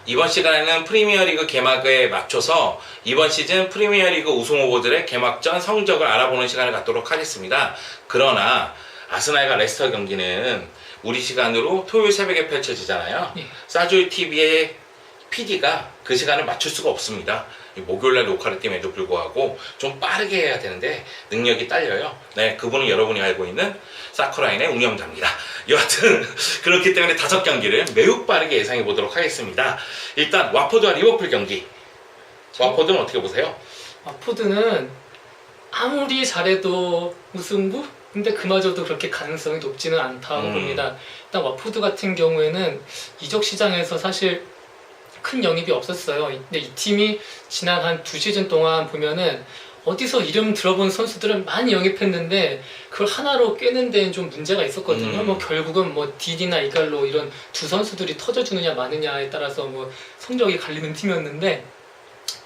이번 시간에는 프리미어리그 개막에 맞춰서 이번 시즌 프리미어리그 우승 후보들의 개막전 성적을 알아보는 시간을 갖도록 하겠습니다. 그러나 아스날과 레스터 경기는 우리 시간으로 토요일 새벽에 펼쳐지잖아요. 싸조이TV의 PD가 그 시간을 맞출 수가 없습니다. 목요일날 녹화를 띄임에도 불구하고 좀 빠르게 해야 되는데 능력이 딸려요. 네, 그분은 여러분이 알고 있는 사커라인의 운영자입니다. 여하튼 그렇기 때문에 5경기를 매우 빠르게 예상해 보도록 하겠습니다. 일단 와포드와 리버풀 경기. 와포드는 어떻게 보세요? 와포드는 아무리 잘해도 무승부? 근데 그마저도 그렇게 가능성이 높지는 않다고 봅니다. 일단 와포드 같은 경우에는 이적 시장에서 사실 큰 영입이 없었어요. 근데 이 팀이 지난 한 2시즌 동안 보면은 어디서 이름 들어본 선수들을 많이 영입했는데 그걸 하나로 꿰는 데는 좀 문제가 있었거든요. 뭐 결국은 뭐 디디나 이갈로 이런 두 선수들이 터져주느냐 마느냐에 따라서 뭐 성적이 갈리는 팀이었는데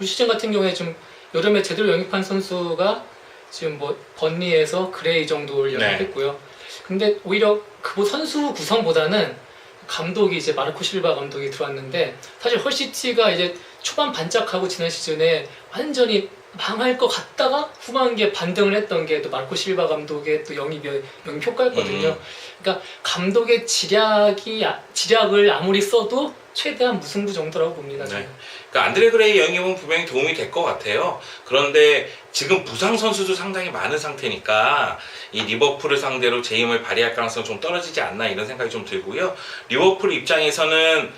올 시즌 같은 경우에 좀 여름에 제대로 영입한 선수가 지금 뭐 번리에서 그레이 정도를 영입했고요. 근데 오히려 그 선수 구성보다는 감독이 이제 마르코 실바 감독이 들어왔는데 사실 헐시티가 이제 초반 반짝하고 지난 시즌에 완전히 망할 것 같다가 후반기에 반등을 했던 게 또 마르코 실바 감독의 또 영입 효과였거든요. 그러니까 감독의 지략을 아무리 써도 최대한 무승부 정도라고 봅니다. 네. 그러니까 안드레 그레이 영입은 분명히 도움이 될 것 같아요. 그런데 지금 부상 선수도 상당히 많은 상태니까 이 리버풀을 상대로 제 힘을 발휘할 가능성이 좀 떨어지지 않나 이런 생각이 좀 들고요. 리버풀 입장에서는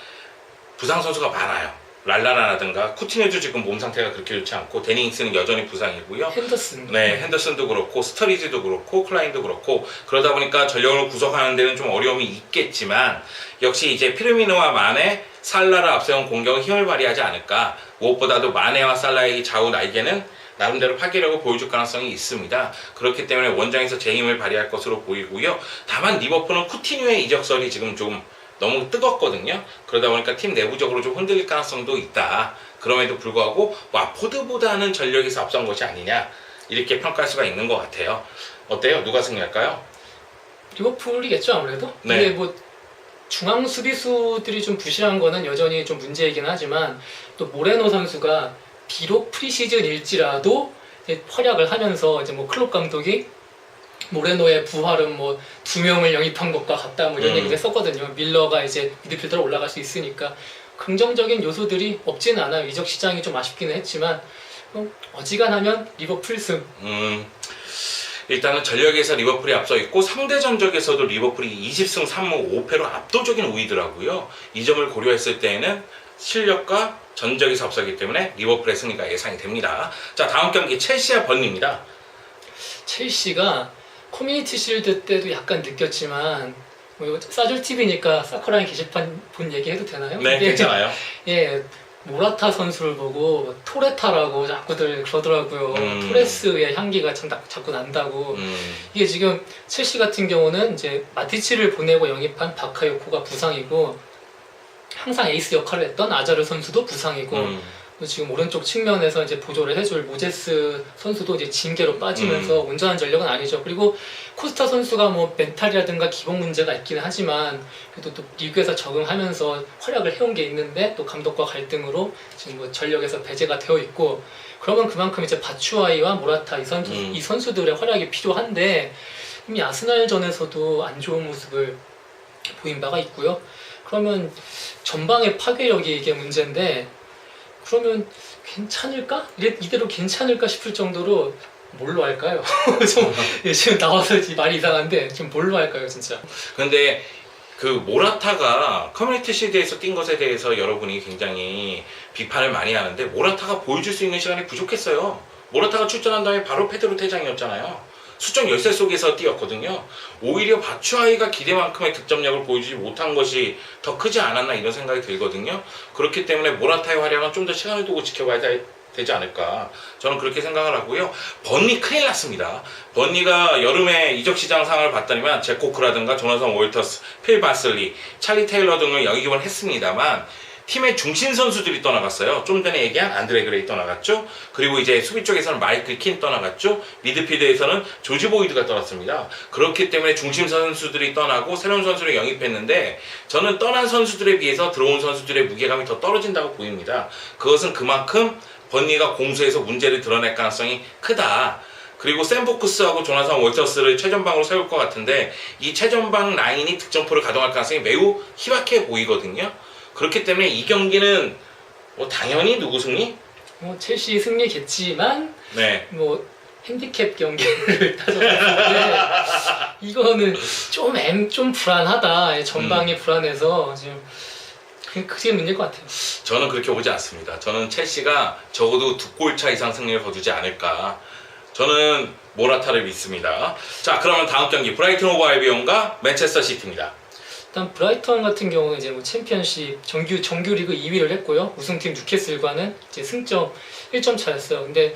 부상 선수가 많아요. 랄라라라든가 쿠티뉴도 지금 몸 상태가 그렇게 좋지 않고 데닝스는 여전히 부상이고요. 핸더슨도 그렇고 스터리지도 그렇고 클라인도 그렇고 그러다 보니까 전력을 구성하는 데는 좀 어려움이 있겠지만 역시 이제 피르미노와 마네, 살라를 앞세운 공격은 힘을 발휘하지 않을까. 무엇보다도 마네와 살라의 좌우 날개는 나름대로 파괴력을 보여줄 가능성이 있습니다. 그렇기 때문에 원정에서 제 힘을 발휘할 것으로 보이고요. 다만 리버풀은 쿠티뉴의 이적설이 지금 좀 너무 뜨겁거든요. 그러다 보니까 팀 내부적으로 좀 흔들릴 가능성도 있다. 그럼에도 불구하고 와포드보다는 전력에서 앞선 것이 아니냐 이렇게 평가할 수가 있는 것 같아요. 어때요? 누가 승리할까요? 리버풀이겠죠 아무래도. 네. 근데 뭐 중앙 수비수들이 좀 부실한 거는 여전히 좀 문제이긴 하지만 또 모레노 선수가 비록 프리시즌일지라도 활약을 하면서 이제 뭐 클롭 감독이 모레노의 부활은 뭐 2명을 영입한 것과 같다 뭐 이런 얘기를 했었거든요. 밀러가 이제 미드필더로 올라갈 수 있으니까 긍정적인 요소들이 없지는 않아요. 이적 시장이 좀 아쉽기는 했지만 어지간하면 리버풀 승. 일단은 전력에서 리버풀이 앞서 있고 상대 전적에서도 리버풀이 20승 3무 5패로 압도적인 우위더라고요. 이 점을 고려했을 때에는 실력과 전적에서 앞서기 때문에 리버풀의 승리가 예상이 됩니다. 자, 다음 경기 첼시와 번리입니다. 첼시가 커뮤니티 실드 때도 약간 느꼈지만 뭐 싸줄TV니까 사커라인 게시판 본 얘기 해도 되나요? 네, 괜찮아요. 예, 모라타 선수를 보고 토레타라고 자꾸들 그러더라고요. 토레스의 향기가 자꾸 난다고. 이게 지금 첼시 같은 경우는 이제 마티치를 보내고 영입한 바카요코가 부상이고 항상 에이스 역할을 했던 아자르 선수도 부상이고 지금 오른쪽 측면에서 이제 보조를 해줄 모제스 선수도 이제 징계로 빠지면서 온전한 전력은 아니죠. 그리고 코스타 선수가 뭐 멘탈이라든가 기본 문제가 있기는 하지만 그래도 또 리그에서 적응하면서 활약을 해온 게 있는데 또 감독과 갈등으로 지금 뭐 전력에서 배제가 되어 있고 그러면 그만큼 이제 바추아이와 모라타 이 선수들의 활약이 필요한데 이미 아스날전에서도 안 좋은 모습을 보인 바가 있고요. 그러면 전방의 파괴력이 이게 문제인데 그러면 괜찮을까? 이대로 괜찮을까 싶을 정도로 뭘로 할까요? 지금 나와서 말이 이상한데 좀 뭘로 할까요 진짜? 근데 그 모라타가 커뮤니티 시드에서 뛴 것에 대해서 여러분이 굉장히 비판을 많이 하는데 모라타가 보여줄 수 있는 시간이 부족했어요. 모라타가 출전한 다음에 바로 페드로 퇴장이었잖아요. 수적 열세 속에서 뛰었거든요. 오히려 바추아이가 기대만큼의 득점력을 보여주지 못한 것이 더 크지 않았나 이런 생각이 들거든요. 그렇기 때문에 모라타의 활약은 좀 더 시간을 두고 지켜봐야 되지 않을까 저는 그렇게 생각을 하고요. 번리 큰일 났습니다. 번리가 여름에 이적 시장 상황을 봤더니만 제코크라든가 조나선 월터스, 필 바슬리, 찰리 테일러 등을 영입을 했습니다만 팀의 중심 선수들이 떠나갔어요. 좀 전에 얘기한 안드레 그레이 떠나갔죠. 그리고 이제 수비 쪽에서는 마이클 킨 떠나갔죠. 미드필드에서는 조지 보이드가 떠났습니다. 그렇기 때문에 중심 선수들이 떠나고 새로운 선수를 영입했는데 저는 떠난 선수들에 비해서 들어온 선수들의 무게감이 더 떨어진다고 보입니다. 그것은 그만큼 번니가 공수에서 문제를 드러낼 가능성이 크다. 그리고 샘 포크스하고 조나산 월터스를 최전방으로 세울 것 같은데 이 최전방 라인이 득점포를 가동할 가능성이 매우 희박해 보이거든요. 그렇기 때문에 이 경기는 뭐 당연히 누구 승리? 첼시 승리겠지만 네. 뭐 핸디캡 경기를 따졌을 때 이거는 좀 불안하다. 전방이 불안해서 지금 그게 문제일 것 같아요. 저는 그렇게 보지 않습니다. 저는 첼시가 적어도 2골차 이상 승리를 거두지 않을까. 저는 모라타를 믿습니다. 자, 그러면 다음 경기 브라이튼 오브 알비온과 맨체스터 시티입니다. 일단 브라이턴 같은 경우는 이제 뭐 챔피언십 정규 리그 2위를 했고요. 우승팀 뉴캐슬과는 이제 승점 1점 차였어요. 근데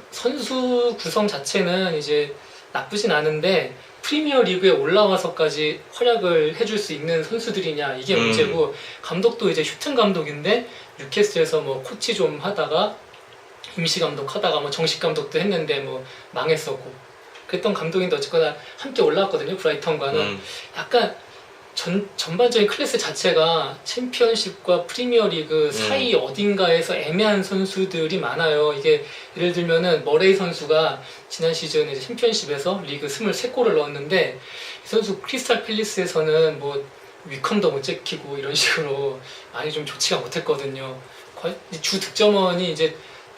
선수 구성 자체는 이제 나쁘진 않은데 프리미어 리그에 올라와서까지 활약을 해줄 수 있는 선수들이냐 이게 문제고, 감독도 이제 슈튼 감독인데 뉴캐슬에서 뭐 코치 좀 하다가 임시 감독 하다가 뭐 정식 감독도 했는데 뭐 망했었고 그랬던 감독인데 어쨌거나 함께 올라왔거든요. 브라이턴과는 약간 전반적인 클래스 자체가 챔피언십과 프리미어리그 사이 어딘가에서 애매한 선수들이 많아요. 이게 예를 들면은 머레이 선수가 지난 시즌 이제 챔피언십에서 리그 23골을 넣었는데 이 선수 크리스탈 팰리스에서는 뭐 위컴도 못 제키고 이런 식으로 많이 좀 좋지가 못했거든요. 주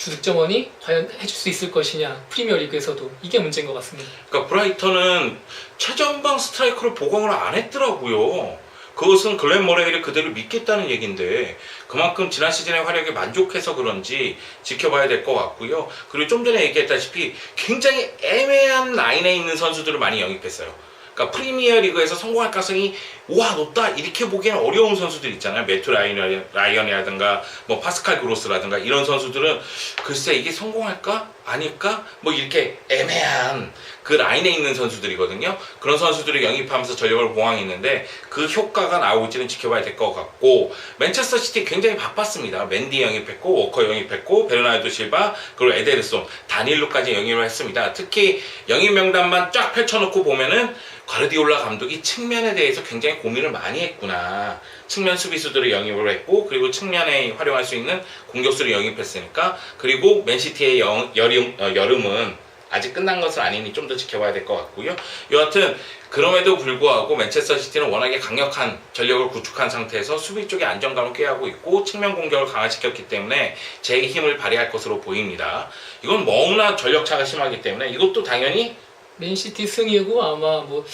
득점원이 과연 해줄 수 있을 것이냐, 프리미어리그에서도 이게 문제인 것 같습니다. 그러니까 브라이턴은 최전방 스트라이커를 보강을 안 했더라고요. 그것은 글렌 머레이를 그대로 믿겠다는 얘기인데 그만큼 지난 시즌의 활약에 만족해서 그런지 지켜봐야 될 것 같고요. 그리고 좀 전에 얘기했다시피 굉장히 애매한 라인에 있는 선수들을 많이 영입했어요. 그러니까 프리미어 리그에서 성공할 가능성이 높다 이렇게 보기에는 어려운 선수들 있잖아요. 매튜 라이언이라든가 뭐 파스칼 그로스라든가 이런 선수들은 글쎄 이게 성공할까 아닐까 뭐 이렇게 애매한 그 라인에 있는 선수들이거든요. 그런 선수들을 영입하면서 전력을 보강했는데 그 효과가 나올지는 지켜봐야 될 것 같고, 맨체스터 시티 굉장히 바빴습니다. 맨디 영입했고 워커 영입했고 베르나르도 실바 그리고 에데르송 다닐로까지 영입을 했습니다. 특히 영입 명단만 쫙 펼쳐놓고 보면은 과르디올라 감독이 측면에 대해서 굉장히 고민을 많이 했구나. 측면 수비수들을 영입을 했고 그리고 측면에 활용할 수 있는 공격수를 영입했으니까, 그리고 맨시티의 여름은 아직 끝난 것은 아니니 좀 더 지켜봐야 될 것 같고요. 여하튼 그럼에도 불구하고 맨체스터 시티는 워낙에 강력한 전력을 구축한 상태에서 수비 쪽에 안정감을 꾀하고 있고 측면 공격을 강화시켰기 때문에 제 힘을 발휘할 것으로 보입니다. 이건 너무나 전력차가 심하기 때문에 이것도 당연히 맨시티 승이고 아마 뭐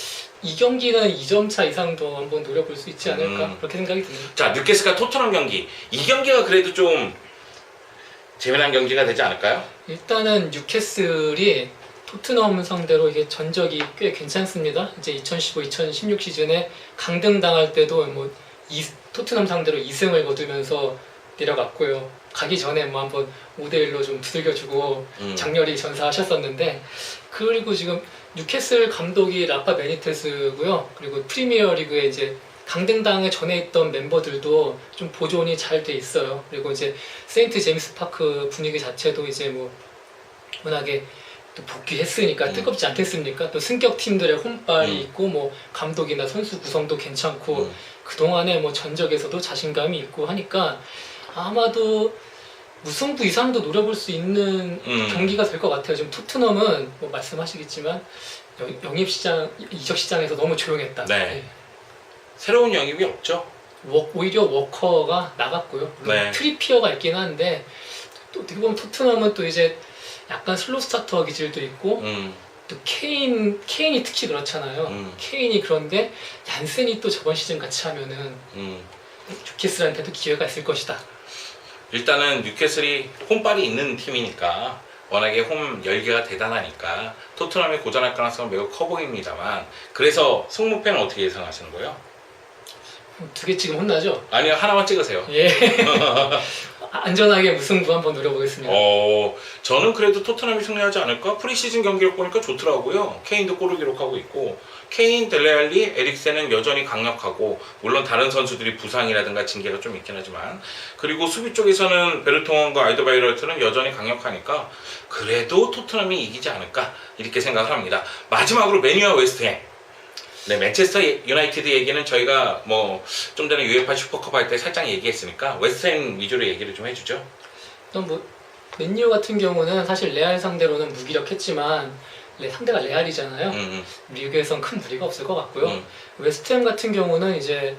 이 경기는 2점 차 이상도 한번 노려볼 수 있지 않을까 그렇게 생각이 듭니다. 자, 뉴캐슬과 토트넘 경기, 이 경기가 그래도 좀 재미난 경기가 되지 않을까요? 일단은 뉴캐슬이 토트넘 상대로 이게 전적이 꽤 괜찮습니다. 이제 2015-2016 시즌에 강등당할 때도 뭐 토트넘 상대로 2승을 거두면서 내려갔고요. 가기 전에 뭐 한번 5대1로 좀 두들겨주고 장렬히 전사하셨었는데, 그리고 지금 뉴캐슬 감독이 라파 베니테스고요. 그리고 프리미어 리그에 이제 강등당에 전에 있던 멤버들도 좀 보존이 잘 돼 있어요. 그리고 이제 세인트 제임스 파크 분위기 자체도 이제 뭐 워낙에 또 복귀했으니까 뜨겁지 않겠습니까? 또 승격 팀들의 혼발이 있고 뭐 감독이나 선수 구성도 괜찮고 그동안에 뭐 전적에서도 자신감이 있고 하니까 아마도 무승부 이상도 노려볼 수 있는 경기가 될 것 같아요. 지금 토트넘은 뭐 말씀하시겠지만 영입시장, 이적시장에서 너무 조용했다. 네. 새로운 영입이 없죠. 오히려 워커가 나갔고요. 네. 트리피어가 있긴 한데 또 어떻게 보면 토트넘은 또 이제 약간 슬로 스타터 기질도 있고 또 케인이 특히 그렇잖아요. 케인이 그런데 얀센이 또 저번 시즌 같이 하면은 뉴캐슬한테도 기회가 있을 것이다. 일단은 뉴캐슬이 홈발이 있는 팀이니까 워낙에 홈 열기가 대단하니까 토트넘이 고전할 가능성은 매우 커 보입니다만, 그래서 승무패는 어떻게 예상하시는 거예요? 2개 지금 혼나죠? 아니요, 하나만 찍으세요. 예. 안전하게 무승부 한번 노려보겠습니다. 저는 그래도 토트넘이 승리하지 않을까? 프리시즌 경기력 보니까 좋더라고요. 케인도 골을 기록하고 있고, 케인, 델레알리, 에릭센은 여전히 강력하고, 물론 다른 선수들이 부상이라든가 징계가 좀 있긴 하지만, 그리고 수비 쪽에서는 베르통원과 알더바이럴트는 여전히 강력하니까 그래도 토트넘이 이기지 않을까 이렇게 생각을 합니다. 마지막으로 맨유와 웨스트햄. 네, 맨체스터 유나이티드 얘기는 저희가 뭐 좀 전에 UEFA 슈퍼컵 할 때 살짝 얘기했으니까 웨스트햄 위주로 얘기를 좀 해주죠. 뭐 맨유 같은 경우는 사실 레알 상대로는 무기력했지만 상대가 레알이잖아요. 리그에선 큰 무리가 없을 것 같고요. 웨스트햄 같은 경우는 이제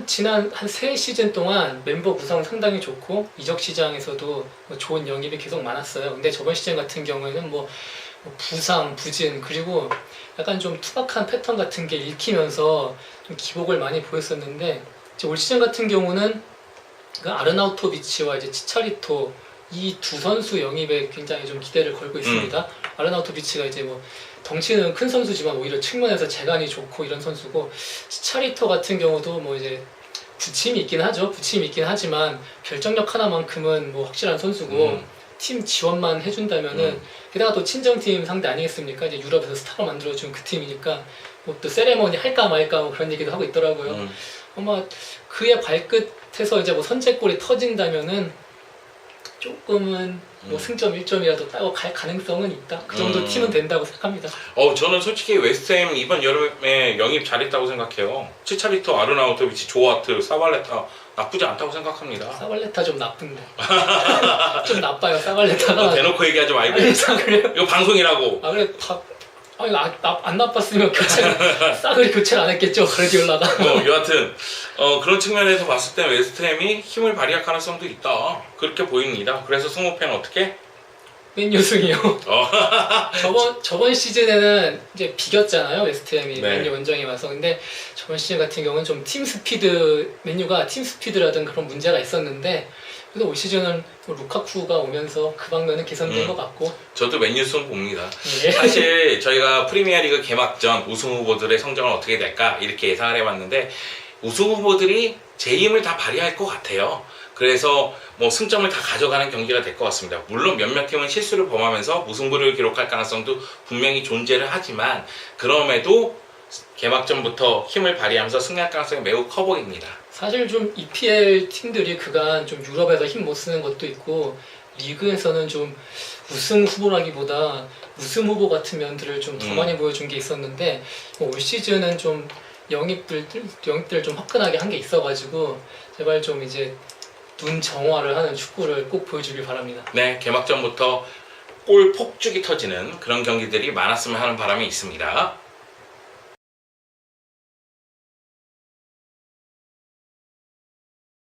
지난 한 3시즌 동안 멤버 구성 상당히 좋고 이적 시장에서도 뭐 좋은 영입이 계속 많았어요. 근데 저번 시즌 같은 경우에는 뭐 부상, 부진, 그리고 약간 좀 투박한 패턴 같은 게 읽히면서 좀 기복을 많이 보였었는데, 이제 올 시즌 같은 경우는 그 아르나우토비치와 이제 치차리토 이 두 선수 영입에 굉장히 좀 기대를 걸고 있습니다. 아르나우토비치가 이제 뭐 덩치는 큰 선수지만 오히려 측면에서 재간이 좋고 이런 선수고, 치차리토 같은 경우도 뭐 이제 부침이 있긴 하죠. 부침이 있긴 하지만 결정력 하나만큼은 뭐 확실한 선수고, 팀 지원만 해준다면은, 게다가 또 친정팀 상대 아니겠습니까? 이제 유럽에서 스타로 만들어준 그 팀이니까 뭐 또 세레머니 할까 말까 뭐 그런 얘기도 하고 있더라고요. 아마 그의 발끝에서 이제 뭐 선제골이 터진다면은 조금은 뭐 승점 1점이라도 따고 갈 가능성은 있다. 그 정도 팀은 된다고 생각합니다. 저는 솔직히 웨스트햄 이번 여름에 영입 잘했다고 생각해요. 치차리토, 아르나우토비치, 조아트, 사발레타 나쁘지 않다고 생각합니다. 사발레타 좀 나쁜데. 좀 나빠요, 사발레타가. 대놓고 얘기하지 말고. 아니, 그래요? 이거 방송이라고. 그래, 안 나빴으면 싸그리 교체를 안 했겠죠, 가르디올라가. 여하튼 그런 측면에서 봤을 때 웨스트햄이 힘을 발휘할 가능성도 있다. 그렇게 보입니다. 그래서 승호팬은 어떻게? 맨유 승이요. 저번 시즌에는 이제 비겼잖아요, 웨스트햄이. 네. 맨유 원정에 와서. 근데 저번 시즌 같은 경우는 좀 팀 스피드, 맨유가 팀 스피드라든 그런 문제가 있었는데, 그래서 올 시즌은 루카쿠가 오면서 그 방면은 개선된 것 같고. 저도 맨유 승 봅니다. 예. 사실 저희가 프리미어리그 개막전 우승 후보들의 성적은 어떻게 될까 이렇게 예상을 해봤는데, 우승 후보들이 제 힘을 다 발휘할 것 같아요. 그래서 뭐 승점을 다 가져가는 경기가 될 것 같습니다. 물론 몇몇 팀은 실수를 범하면서 무승부를 기록할 가능성도 분명히 존재를 하지만, 그럼에도 개막전부터 힘을 발휘하면서 승리할 가능성이 매우 커 보입니다. 사실 좀 EPL 팀들이 그간 좀 유럽에서 힘 못 쓰는 것도 있고, 리그에서는 좀 우승 후보라기보다 우승 후보 같은 면들을 좀 더 많이 보여준 게 있었는데, 올 시즌은 좀 영입들 좀 화끈하게 한 게 있어가지고 제발 좀 이제 눈 정화를 하는 축구를 꼭 보여주길 바랍니다. 네, 개막전부터 골 폭죽이 터지는 그런 경기들이 많았으면 하는 바람이 있습니다.